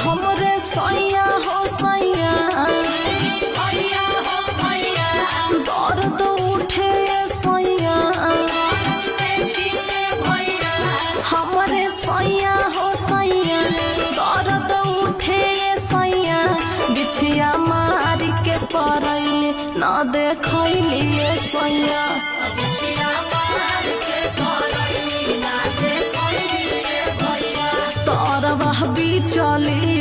हमरे सैया हो सैया दर्द उठे सैया हमरे सैया हो सैया दर्द उठे सैया बिछिया मार के परैले ना देखैली सैया तरवा भी चली